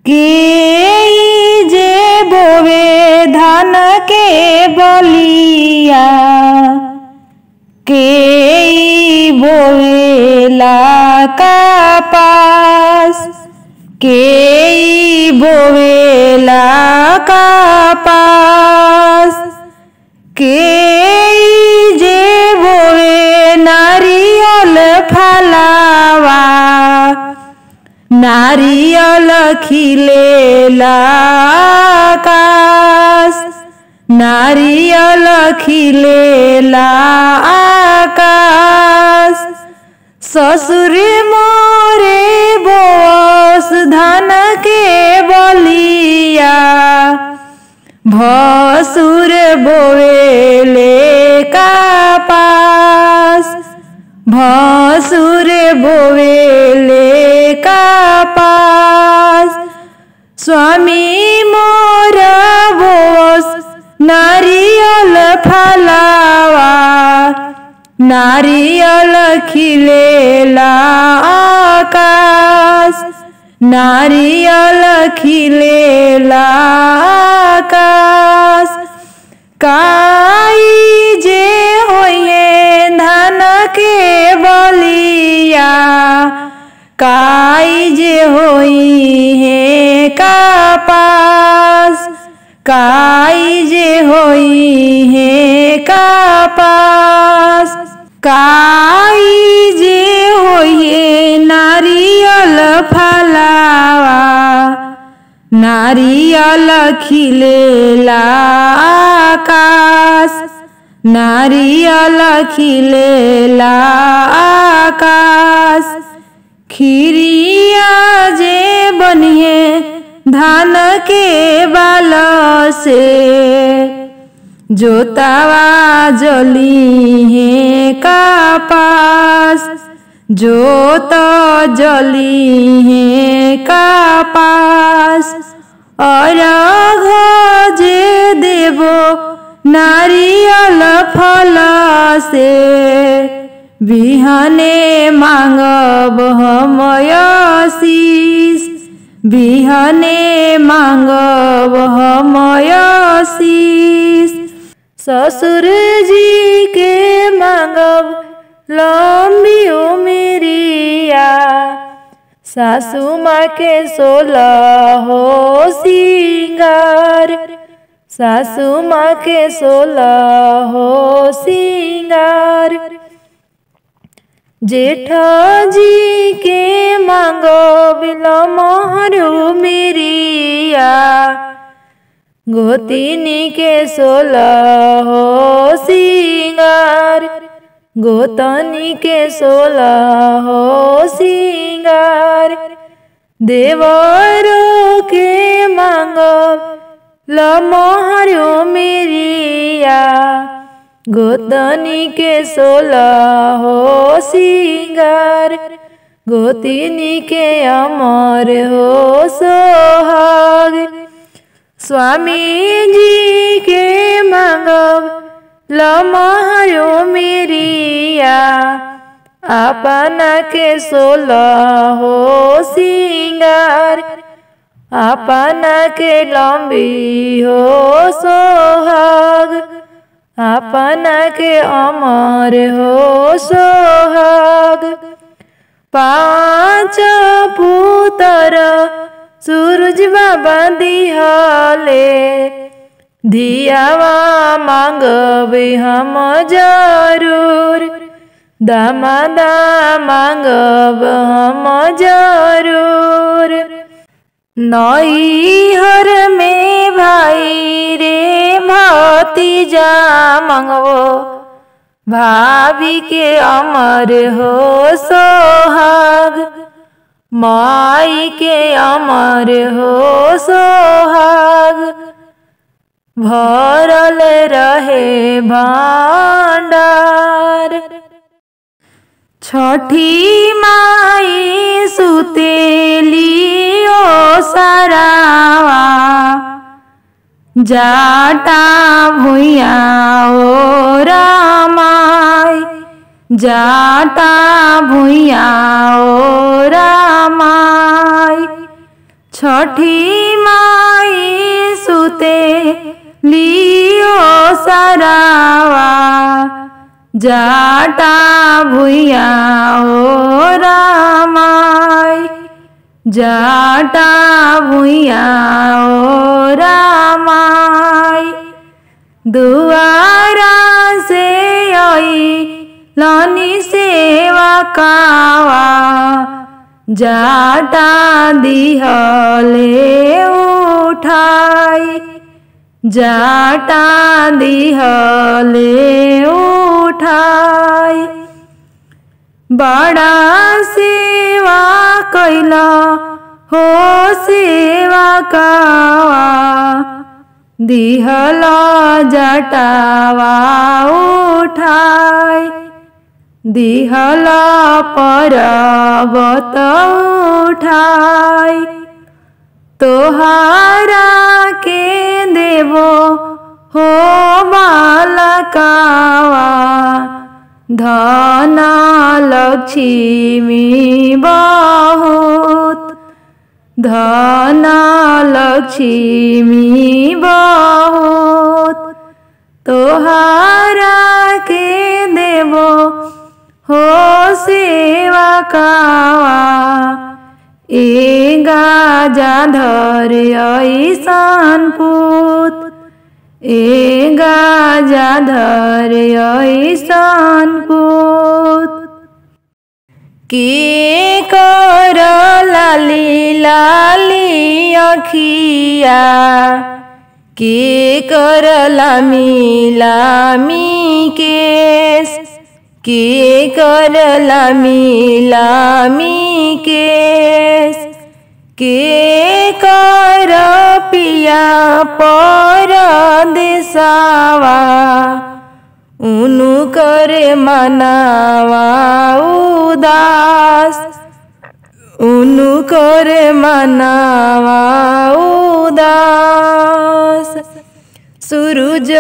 के जे बोवे धान के बलिया, के बोवेला कपास, के बोवेला कपास, के जे बोवे नारियल फलावा, नारियल खिलेला आकाश, नारियल खिलेला आकाश। ससुर मोरे बोस धान के बलिया, भसुर बोवेले कपास, भसुर बोवेले कपास। स्वामी मोर बोस नारियल फलावा, नारियल खिलेला आकाश, नारियल खिलेला आकाश। काई जे होइए धान के बलिया, काई जे होई है कपास, काई जे होई है कपास। काई जे होइए नारियल फलावा, नारियल खिलेला आकाश, नारियल खिलेला आकाश। खीरिया जे बनिए धान के बाल से, जोतावा जली है कपास, जोत जली है कपास। अर्घ जे देवो नारियल फल से, बिहाने मांगब हम आशीष, बिहाने मांगब हम आशीष। ससुर जी के मांगब लंबी उमरिया, सासू माँ के 16 हो सिंगार, सासू माँ के 16 हो सिंगार। जेठ जी के मांगब लमहर उमरिया, गोतिनी के 16 हो सिंगार, गोतनी के 16 हो सिंगार। देवरों के मांगब लमहर उमरिया, गोतनी के 16 हो सिंगार, गोतिनी के अमर हो सोहाग। स्वामी जी के मांगब लमहर उमरिया, अपना के 16 हो सिंगार, अपना के लंबी हो सोहाग, अपना के अमर हो सोहाग। 5 पुत्र सूरज बाबा दिहले, धियावा मांगब हम जरूर, दामादा मांगब हम जरूर। नैहर में भाई रे भतीजा मांगबो, भाभी के अमर हो सोहाग, माई के अमर हो सोहाग। भरल रहे भांडार, छठी माई सुतेली ओ सरावा, जाटा भुइया ओ रामाय, जाटा भुइया ओ रामाय। छठी माई सुते लियो सरावा जाटा भुइया ओ रामाई जाटा भुइया ओ रामाई दुआरा से आई लानी सेवा कावा जाटा दिहले उठाई जाटा दिहले उठाई बड़ा सेवा कैला हो सेवा कावा दिहला जटावा उठाई दिहला पर्वत उठाई तोहारा के देवो हो बालकावा धन लक्ष्मी बहुत धन लक्ष्मी बहुत तोहारा के देवो हो सेवा कावा ए गाजाधर ऐसान पूत ए गाजाधर ऐसान पूत के कर लाली लाली अखिया के कर लामी लामी केस के कर लामी लामी केस के कर पिया पर देसावा उनु करे मनावा उदास उनु करे मनावा उदास सूरज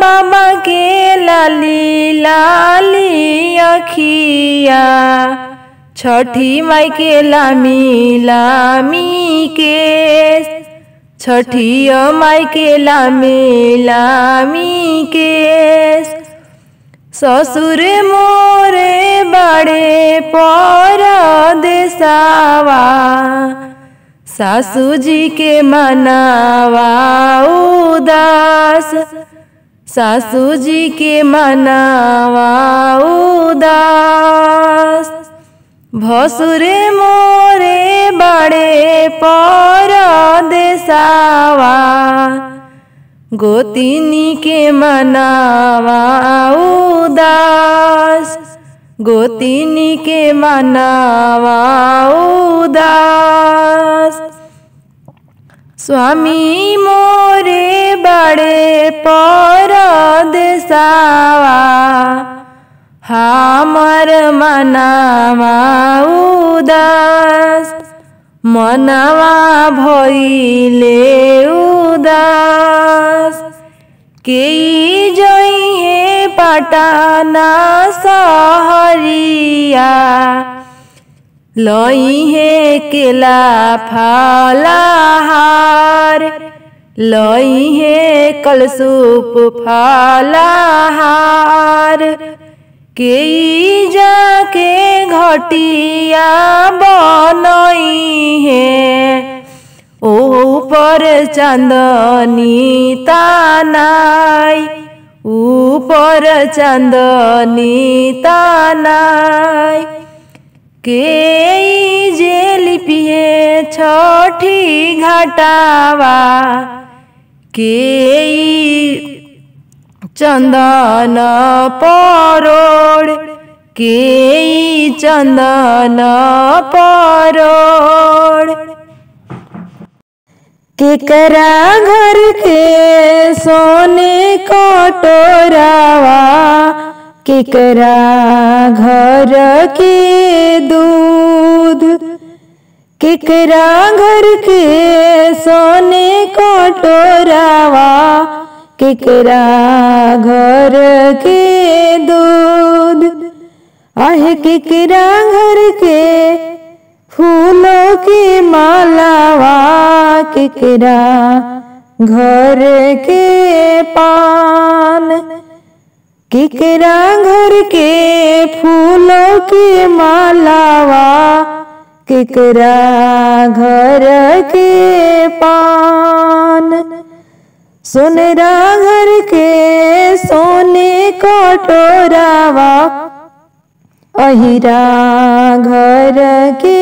बाबा के लाली लाली अखिया छठी माई के लामी लामी केस छठी माई के लामी लामी केस ससुर मोरे बड़े पर देसावा सासू जी के मनावा उदास सासू जी के मनावा उदास भसुर मोरे बड़े पर देसावा गोतिनी के मनावा उदास गोतिनी के मनावा उदास स्वामी मोरे बड़े पर देसावा हमर मनावा उदास मनवा भइले उदास केई जइहे पटना सहरिया लइहे केला फलाहार लइहे कलसूप फलाहार केई जाके घटिया बनई है ऊपर चांदनी तानाई ऊपर चांदनी तानाई केई जेल पिए छठी घाटावा केई चंदन परोड़ केई चंदन परोड़ केकरा घर के सोने कटोरावा केकरा घर के दूध केकरा घर के सोने कटोरावा केकरा घर के दूध आहे केकरा घर के फूलों की मालावा केकरा घर के पान, केकरा घर के फूलों की मालावा केकरा घर के पान। सोनेरा घर के सोने कटोरावा अहिरा घर के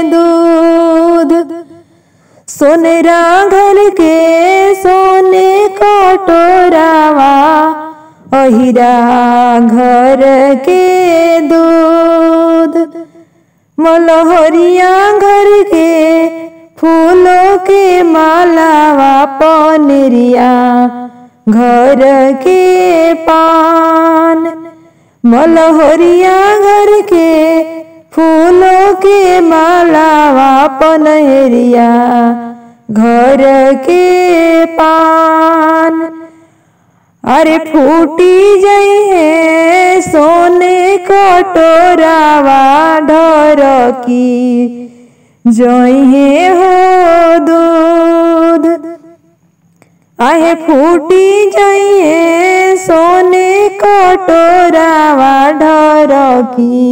दूध, सोनेरा घर के सोने कटोरावा अहिरा घर के दूध। मलहरिया घर के फूलों के मालावा पनेरिया घर के पान, मलहरिया घर के फूलों के मालावा पनेरिया घर के पान। अरे फूटी जई है सोने कटोरावा ढरकी जई हो दूध, आहे फूटी जई है सोने कटोरावा ढरकी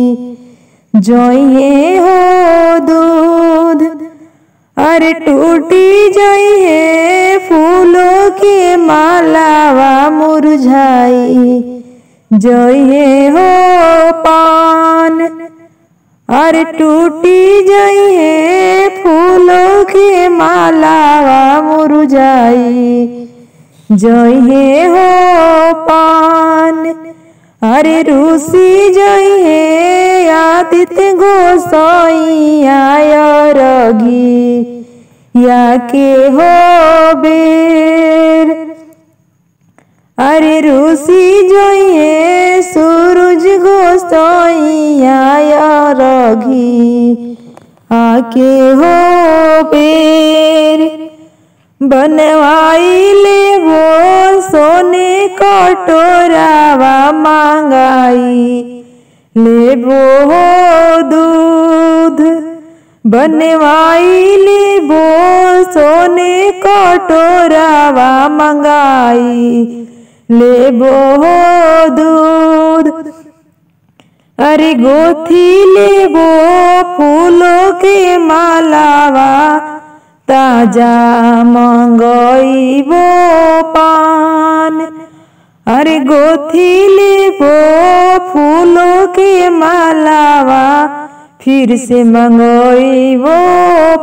जई हो दूध। अरे टूटी जई है फूलों की मालावा मुरझाई जई हो पान, अरे टूटी जई है फूलों की मालावा मुरझाई जई हो पान। अरे रूसी जई है आदित्य गोसाइया रगी या के हो बेर, अरे रूसी जई है सूरज गोसाइया रगी आके हो बेर। बनवाई ले वो सोने कटोरावा मांगाई ले वो दूध, बनवाई ले वो सोने कटोरावा मंगाई ले वो दूध। अरे गोथी ले वो फूलों के मालावा ताजा मंगई वो पान, अरे गोथी ले वो फूलों के मालावा फिर से मंगई वो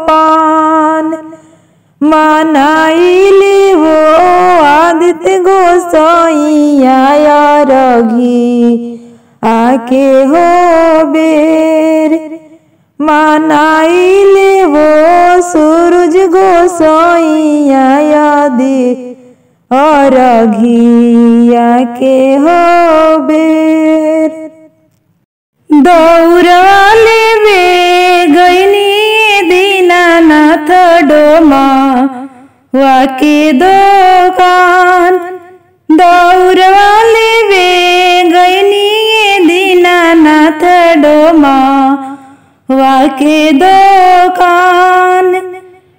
पान। मनाई ले वो आदित्य गोसाइया रगी आके हो बेर, मनाई ले वो सूरज गोसाइया रघिया के हो बेर। दौरा लेवे गईनी दीनानाथ डोमा वाके दोकान, दौरा लेवे गईनी दीनानाथ डोमा वाके दोकान।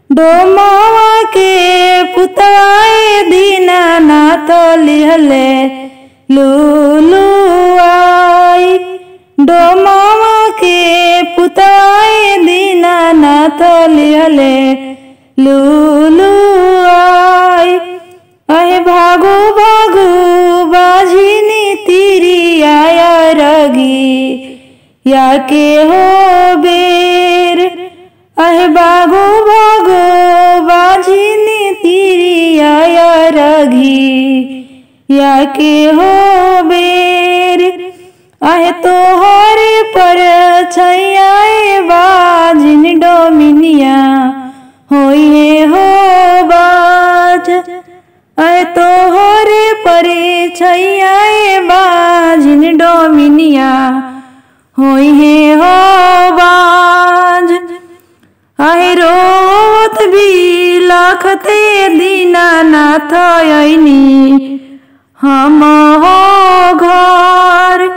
डोमावा के पुतवाए दीनानाथ लिहले लूलू आई, डोमावा के पुतवाए दीनानाथ लिहले लूलू आई। अहे भागो भागो बाझिनी तीरी आया रगी या के हो बेर, अहे भागो भागो बाझिनी तीरी आया रगी या के हो बेर। अहे तोहरे पर छैयाए बाझिन डोमिनिया होइए हो बाज, अहे तोहरे पर छैयाए बाझिन डोमिनिया होइए हो बाज। अहे रोत भी लाखते दीनानाथ आईनी हम हो घर,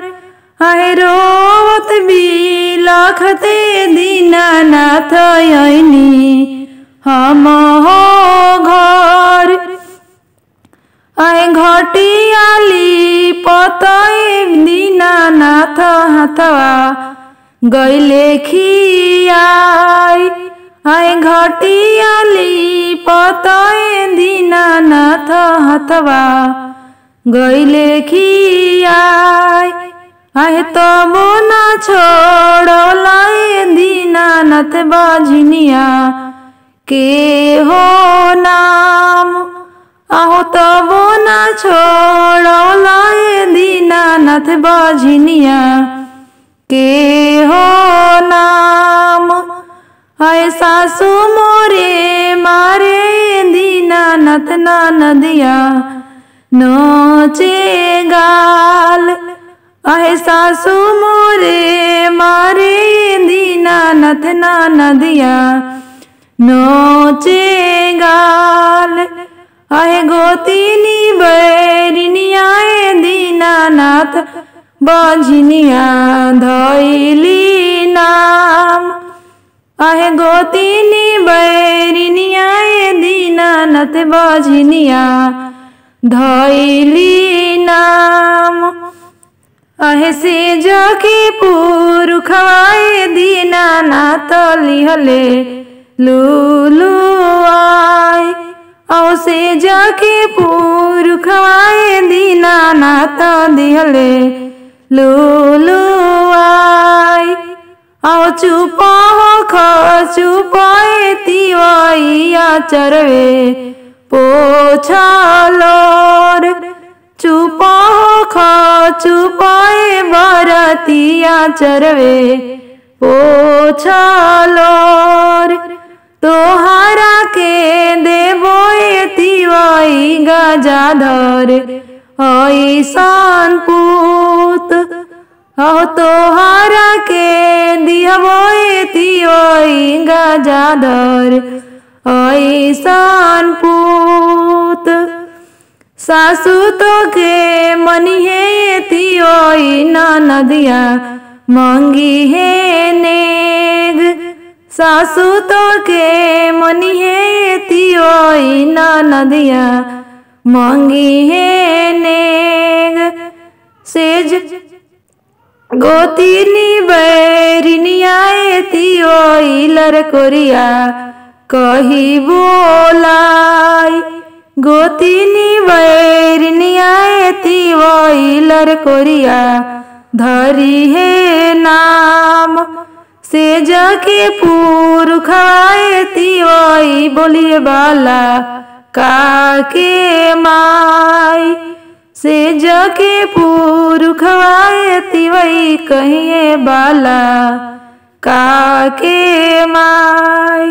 अहे रोत भी लाखते दीनानाथ आइनी हम हो घर आए घटियाली पतए दीनानाथ हाथवा गैले खियाई आए घटियाली पतए दीनानाथ हाथवा गैले खियाई आए तब न छोड़लाए दीनानाथ बजनिया के हो नाम आहो तब न छोड़लाए दीनानाथ बजनिया के हो नाम आए सासु मोरे मारे दीनानाथ नदिया नोचे गाल आए सासु मोरे मारे दीनानाथ नदिया नोचे गाल आए गोतिनी बैरिनिया दीनानाथ बजनिया धैली नाम आए गोतिनी बैरिनिया दीनानाथ बजनिया धैली नाम आहे से जके पुरखाए दीनानाथ लिहले लूलू आए औ से जके पुरखाए दीनानाथ दिहले लूलू आए औ चुप चुपाए तिवैया चरवे पोछलोर चुप चुपाए बरतिया चरवे पोछलोर तोहारा के देवो तिवई गजाधर ऐसन पूत हो तोहारा के दिहबो तिवई गजाधर ऐसन पूत सासु तो के मनिहे तिवई नदिया मंगी है नेग सासु तो के मनिहे तिवई नदिया मंगी है नेग सेज गोतिनी बैरिनिया तिवई लरकोरिया कही बोलाई गोतिनी बैरिनिया तिवई लरकोरिया धरी है नाम से जके पुरखाए तिवई बोलिए बाला काके माई से जके पुरखाए तिवई कहिए बाला काके माई।